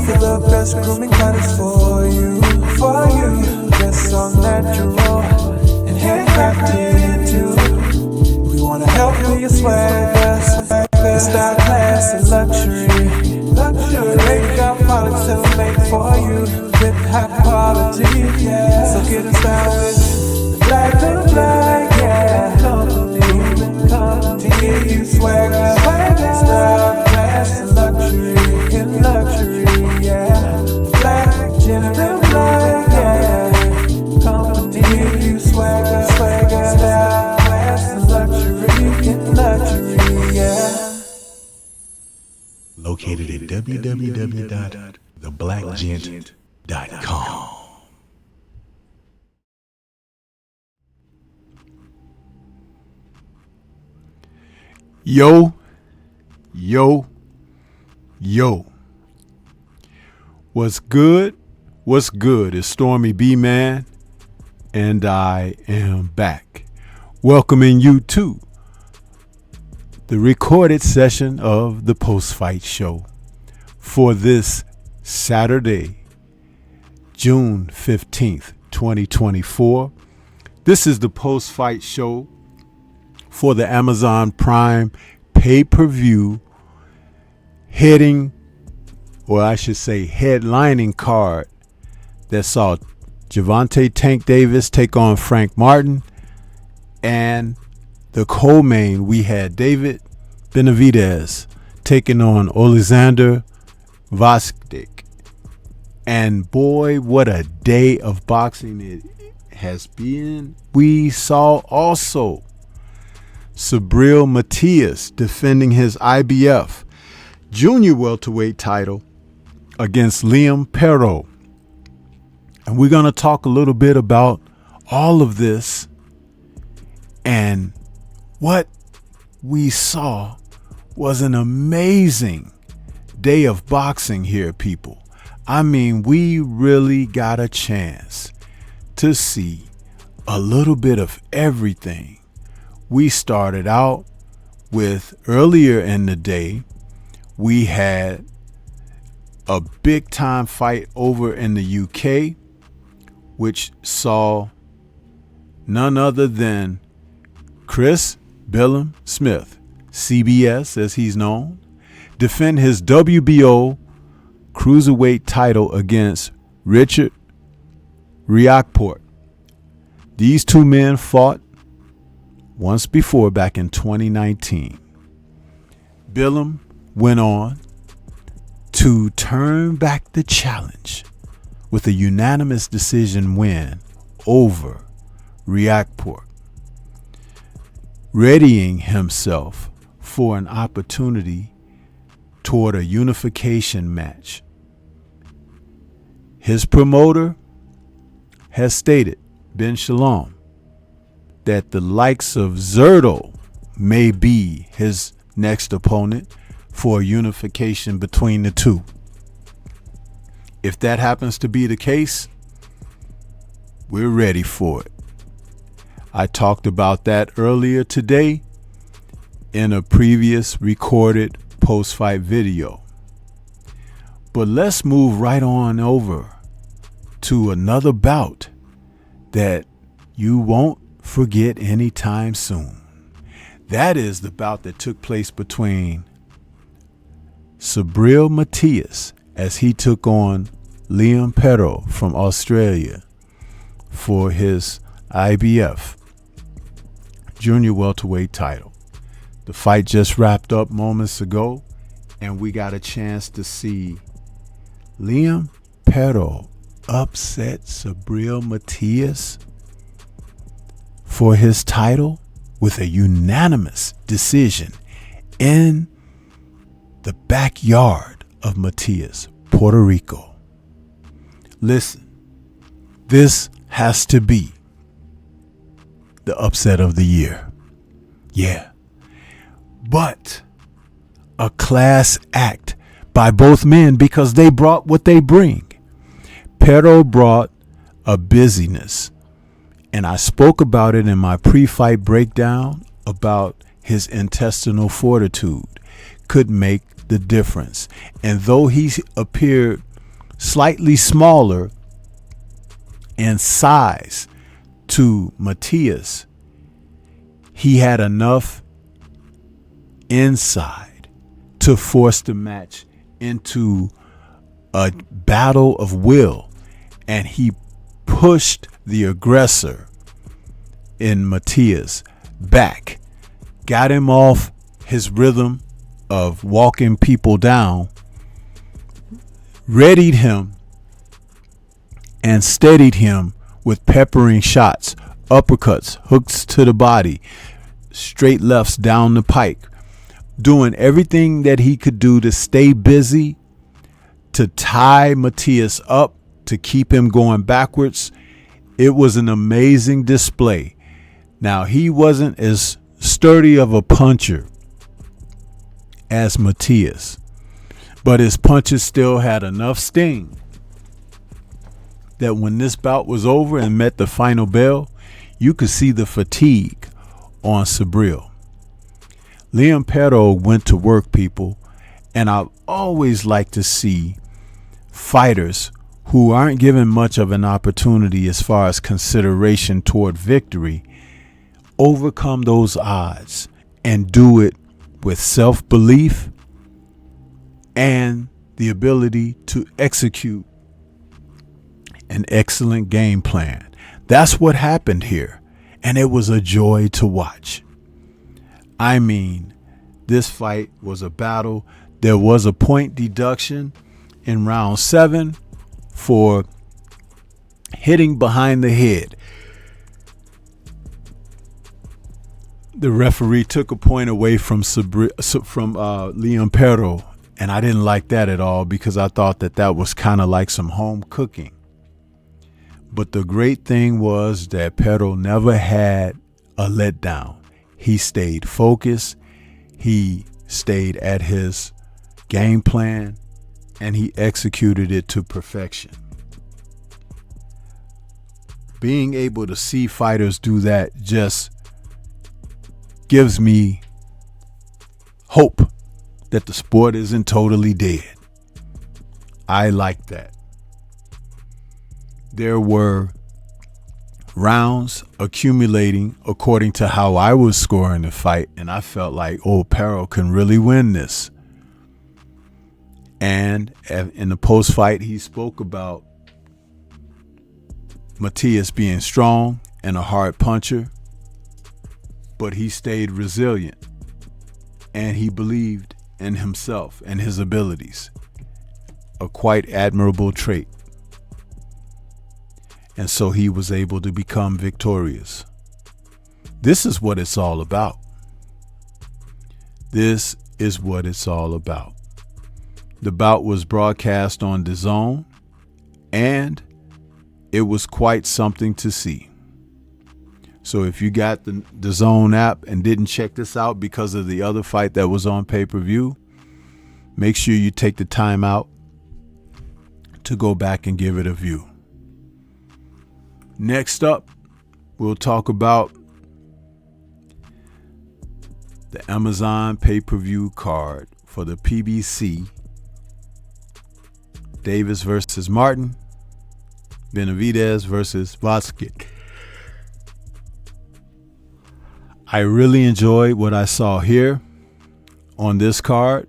for the best grooming cutters for you, for you. Yes, I'm natural and handcrafted too. We wanna help you your swagger, style, class, and luxury. Make our products tailor-made for you with high quality. Yeah. So get in style with the black, yeah. Company, you swagger, style, class, and luxury, yeah. Black, general black, yeah. Company, you swagger, style, class, and luxury, yeah. Located at www.theblackgent.com. Yo. What's good? What's good? It's Stormybman, and I am back, welcoming you to the recorded session of the post-fight show for this Saturday, June 15th, 2024. This is the post-fight show for the Amazon Prime pay-per-view headlining card that saw Gervonta Tank Davis take on Frank Martin, and the co-main, we had David Benavidez taking on Alexander Gvozdyk. And boy, what a day of boxing it has been. We saw also Shareable Matias defending his IBF junior welterweight title against Liam Perot. And we're going to talk a little bit about all of this, and what we saw was an amazing day of boxing here, people. I mean, we really got a chance to see a little bit of everything. We started out with, earlier in the day, we had a big time fight over in the UK, which saw none other than Chris Billum Smith, CBS as he's known, defend his WBO cruiserweight title against Richard Riakporhe. These two men fought once before back in 2019. Billum went on to turn back the challenge with a unanimous decision win over Riakporhe, readying himself for an opportunity toward a unification match. His promoter has stated, Ben Shalom, that the likes of Zerto may be his next opponent for a unification between the two. If that happens to be the case, we're ready for it. I talked about that earlier today in a previous recorded post-fight video. But let's move right on over to another bout that you won't forget anytime soon. That is the bout that took place between Shareable Matias as he took on Liam Perot from Australia for his IBF junior welterweight title. The fight just wrapped up moments ago, and we got a chance to see Liam Perot upset Shareable Matias for his title with a unanimous decision in the backyard of Matias, Puerto Rico. Listen, this has to be the upset of the year. Yeah. But a class act by both men because they brought what they bring. Perot brought a busyness, and I spoke about it in my pre-fight breakdown about his intestinal fortitude could make the difference. And though he appeared slightly smaller in size to Matias, he had enough inside to force the match into a battle of will, and he pushed the aggressor in Matias back, got him off his rhythm of walking people down, readied him, and steadied him with peppering shots, uppercuts, hooks to the body, straight lefts down the pike, doing everything that he could do to stay busy, to tie Matias up, to keep him going backwards. It was an amazing display. Now, he wasn't as sturdy of a puncher as Matias, but his punches still had enough sting that when this bout was over and met the final bell, you could see the fatigue on Subriel. Liam Pero went to work, people, and I always like to see fighters who aren't given much of an opportunity as far as consideration toward victory overcome those odds and do it with self-belief and the ability to execute an excellent game plan. That's what happened here, and it was a joy to watch. I mean, this fight was a battle. There was a point deduction in round 7 for hitting behind the head. The referee took a point away from Liam Pero, and I didn't like that at all because I thought that was kind of like some home cooking. But the great thing was that Pero never had a letdown. He stayed focused, he stayed at his game plan, and he executed it to perfection. Being able to see fighters do that just gives me hope that the sport isn't totally dead. I like that. There were rounds accumulating according to how I was scoring the fight, and I felt like, oh, Pero can really win this. And in the post-fight, he spoke about Matias being strong and a hard puncher, but he stayed resilient, and he believed in himself and his abilities, a quite admirable trait. And so he was able to become victorious. This is what it's all about. This is what it's all about. The bout was broadcast on DAZN, and it was quite something to see. So if you got the DAZN app and didn't check this out because of the other fight that was on pay-per-view, make sure you take the time out to go back and give it a view. Next up, we'll talk about the Amazon pay-per-view card for the PBC. Davis versus Martin, Benavidez versus Gvozdyk. I really enjoyed what I saw here on this card.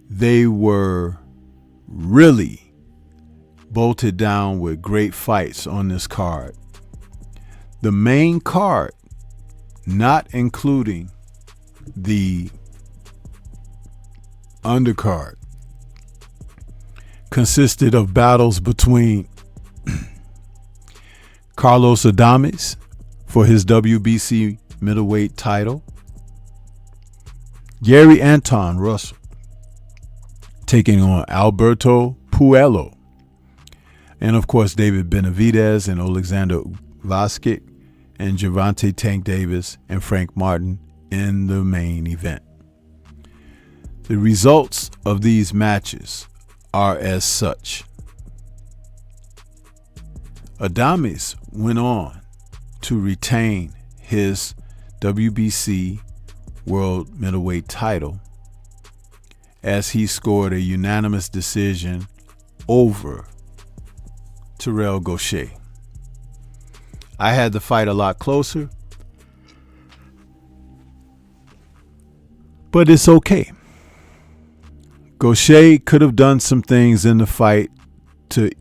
They were really bolted down with great fights on this card. The main card, not including the undercard, consisted of battles between Carlos Adames for his WBC middleweight title, Gary Anton Russell taking on Alberto Puello, and of course David Benavidez and Alexander Gvozdyk and Gervonta Tank Davis and Frank Martin in the main event. The results of these matches are as such. Adames went on to retain his WBC World Middleweight title as he scored a unanimous decision over Terrell Gausha. I had the fight a lot closer, but it's okay. Gausha could have done some things in the fight to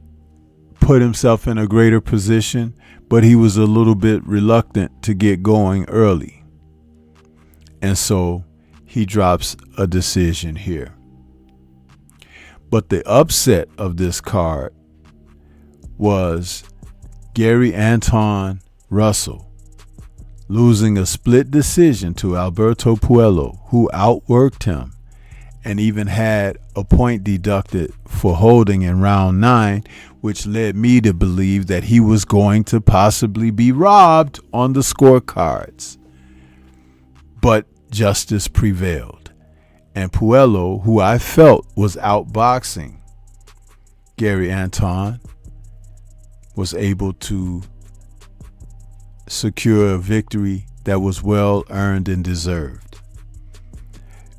put himself in a greater position, but he was a little bit reluctant to get going early. And so he drops a decision here. But the upset of this card was Gary Anton Russell losing a split decision to Alberto Puello, who outworked him and even had a point deducted for holding in round 9, which led me to believe that he was going to possibly be robbed on the scorecards. But justice prevailed, and Puello, who I felt was outboxing Gary Anton, was able to secure a victory that was well earned and deserved.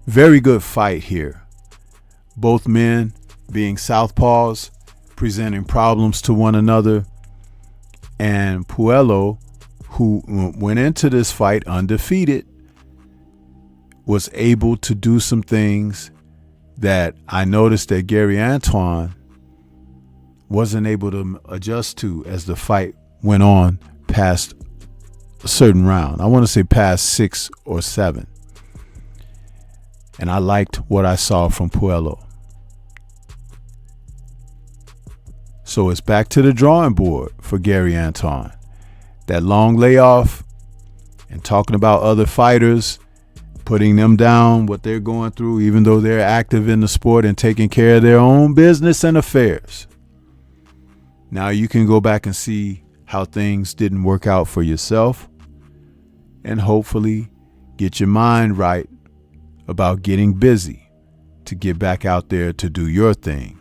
Very good fight here. Both men being southpaws, presenting problems to one another, and Puello, who went into this fight undefeated, was able to do some things that I noticed that Gary Anton wasn't able to adjust to as the fight went on past a certain round. I want to say past 6 or 7. And I liked what I saw from Puello. So it's back to the drawing board for Gary Anton. That long layoff and talking about other fighters, putting them down, what they're going through, even though they're active in the sport and taking care of their own business and affairs. Now you can go back and see how things didn't work out for yourself and hopefully get your mind right about getting busy to get back out there to do your thing.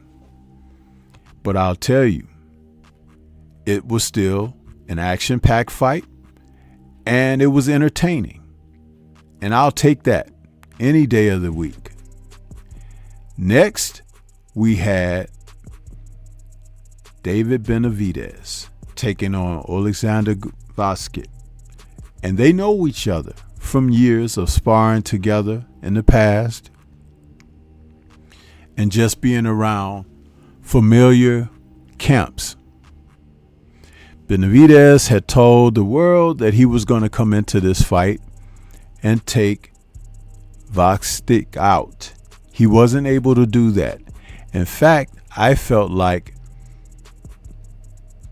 But I'll tell you, it was still an action-packed fight, and it was entertaining. And I'll take that any day of the week. Next, we had David Benavidez taking on Alexander Gvozdyk. And they know each other from years of sparring together in the past and just being around familiar camps. Benavidez had told the world that he was going to come into this fight and take Gvozdyk out. He wasn't able to do that. In fact, I felt like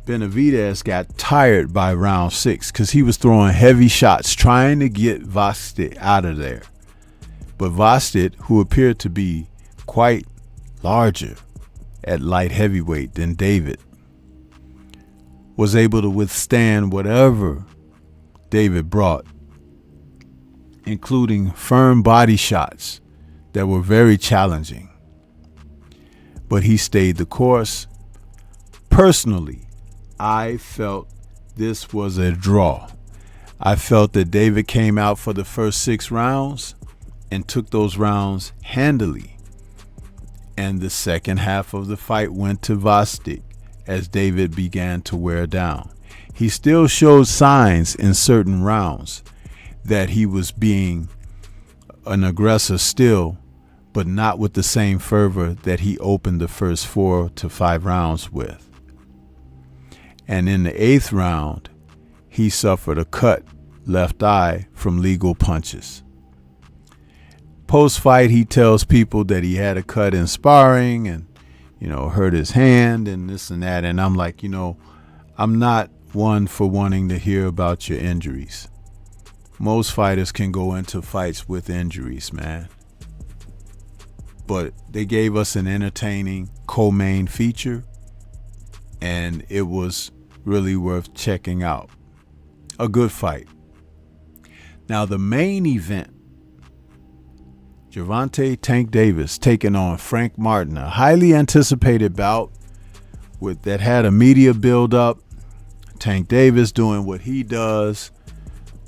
Benavidez got tired by round 6 because he was throwing heavy shots trying to get Gvozdyk out of there. But Gvozdyk, who appeared to be quite larger at light heavyweight than David, was able to withstand whatever David brought, including firm body shots that were very challenging. But he stayed the course. Personally, I felt this was a draw. I felt that David came out for the first 6 rounds and took those rounds handily. And the second half of the fight went to Gvozdyk as David began to wear down. He still showed signs in certain rounds that he was being an aggressor still, but not with the same fervor that he opened the first 4 to 5 rounds with. And in the 8th round, he suffered a cut left eye from legal punches. Post-fight, he tells people that he had a cut in sparring and, hurt his hand and this and that. And I'm like, I'm not one for wanting to hear about your injuries. Most fighters can go into fights with injuries, man. But they gave us an entertaining co-main feature, and it was really worth checking out. A good fight. Now the main event, Gervonta Tank Davis taking on Frank Martin, a highly anticipated bout that had a media build-up. Tank Davis doing what he does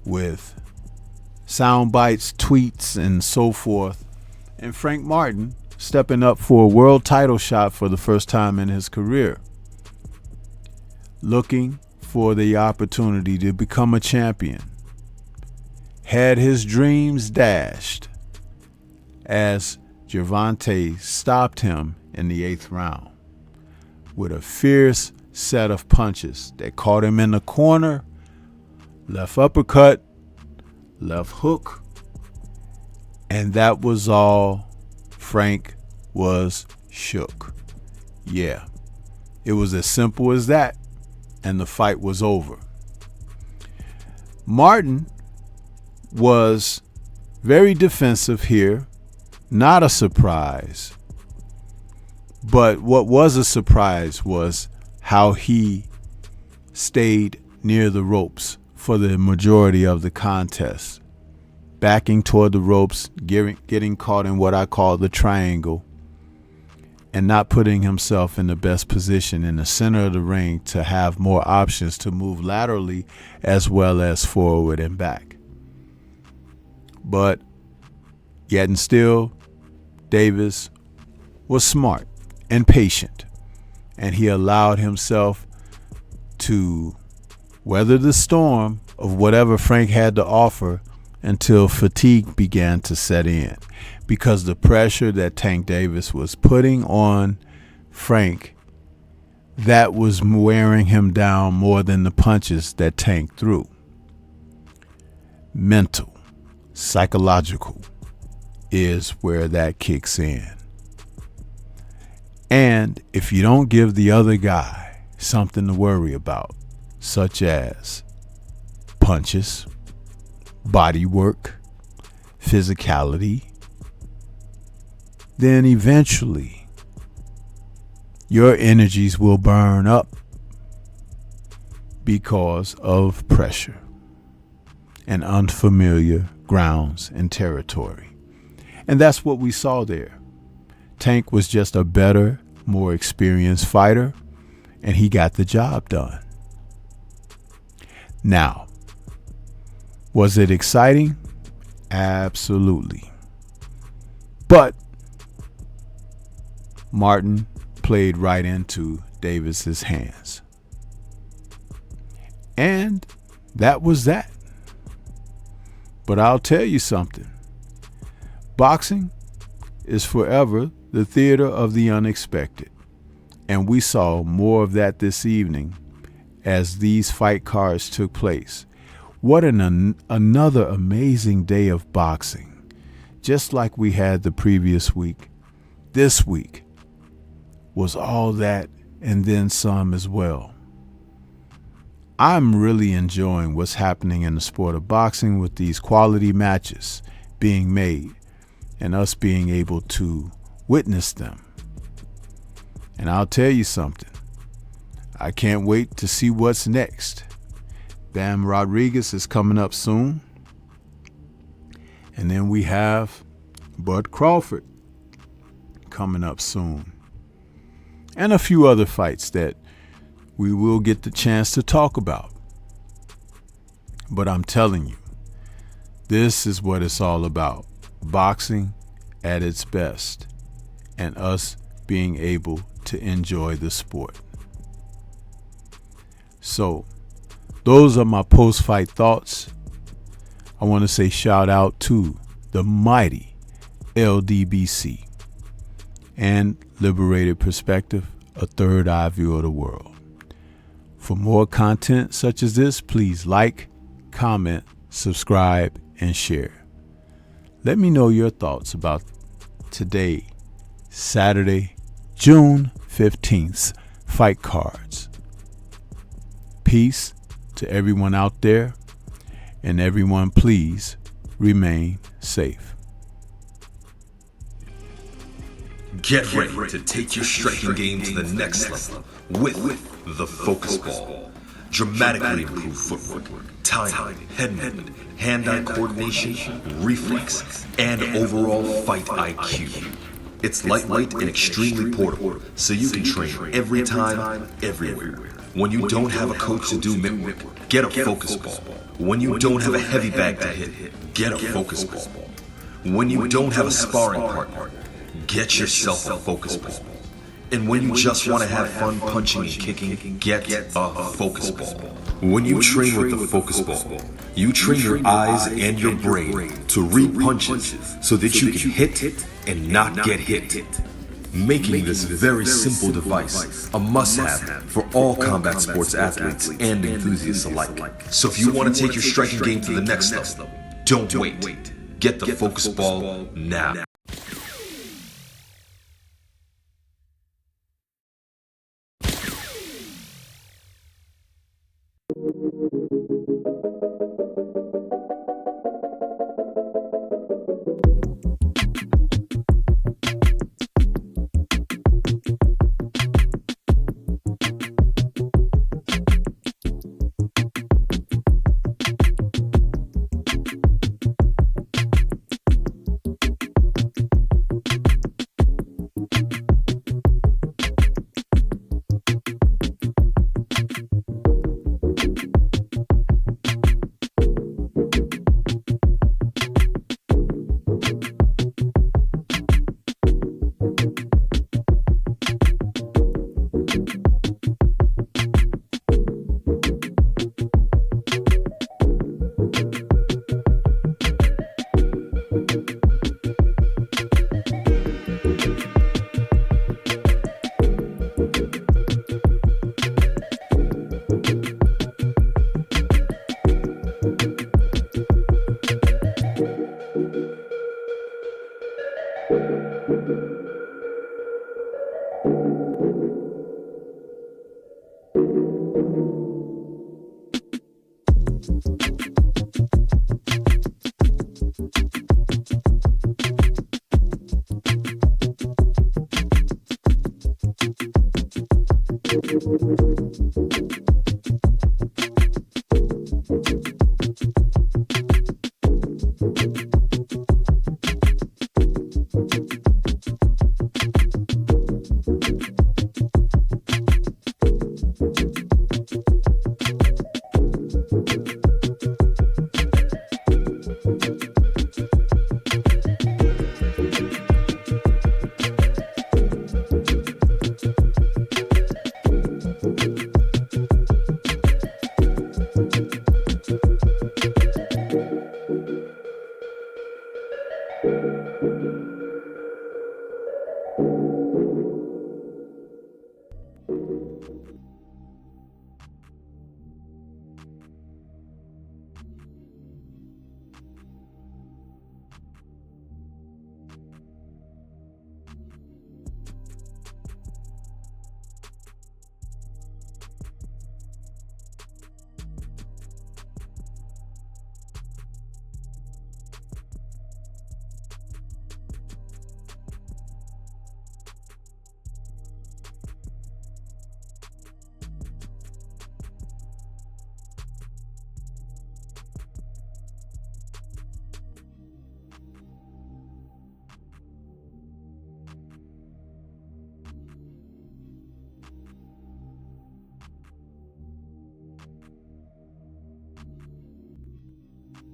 with sound bites, tweets, and so forth. And Frank Martin stepping up for a world title shot for the first time in his career, looking for the opportunity to become a champion, had his dreams dashed as Gervonta stopped him in the 8th round with a fierce set of punches that caught him in the corner, left uppercut, left hook, and that was all. Frank was shook. Yeah, it was as simple as that, and the fight was over. Martin was very defensive here, not a surprise. But what was a surprise was how he stayed near the ropes for the majority of the contest, backing toward the ropes, getting caught in what I call the triangle, and not putting himself in the best position in the center of the ring to have more options to move laterally as well as forward and back. But yet and still, Davis was smart and patient, and he allowed himself to weather the storm of whatever Frank had to offer until fatigue began to set in, because the pressure that Tank Davis was putting on Frank, that was wearing him down more than the punches that Tank threw. Mental, psychological is where that kicks in. And if you don't give the other guy something to worry about, such as punches, body work, physicality, then eventually your energies will burn up because of pressure and unfamiliar grounds and territory. And that's what we saw there. Tank was just a better, more experienced fighter, and he got the job done. Now, was it exciting? Absolutely. But Martin played right into Davis's hands. And that was that. But I'll tell you something. Boxing is forever the theater of the unexpected. And we saw more of that this evening as these fight cards took place. What another amazing day of boxing. Just like we had the previous week, this week was all that and then some as well. I'm really enjoying what's happening in the sport of boxing with these quality matches being made and us being able to witness them. And I'll tell you something. I can't wait to see what's next. Bam Rodriguez is coming up soon. And then we have Bud Crawford coming up soon. And a few other fights that we will get the chance to talk about. But I'm telling you, this is what it's all about. Boxing at its best, and us being able to enjoy the sport. So, those are my post-fight thoughts. I want to say shout out to the mighty LDBC and Liberated Perspective, a third eye view of the world. For more content such as this, please like, comment, subscribe, and share. Let me know your thoughts about today, Saturday, June 15th, fight cards. Peace to everyone out there, and everyone please remain safe. Get ready to take your striking game to the next level with the Focus Ball. Dramatically improved footwork, timing, head movement, hand-eye coordination, reflex, and overall fight IQ. It's lightweight and extremely portable, so you can train every time, everywhere. When you don't have a coach to do mitt work, get a Focus Ball. When you don't have a heavy bag to hit, get a Focus Ball. When you don't have a sparring partner, get yourself a focus ball. And when you just want to have fun punching and kicking, get a focus ball. When you train with the focus ball, you train your eyes and your brain to read punches so that you can hit and not get hit, making this very simple device a must-have for all combat sports athletes and enthusiasts alike. So if you want to take your striking game to the next level, don't wait. Get the focus ball now.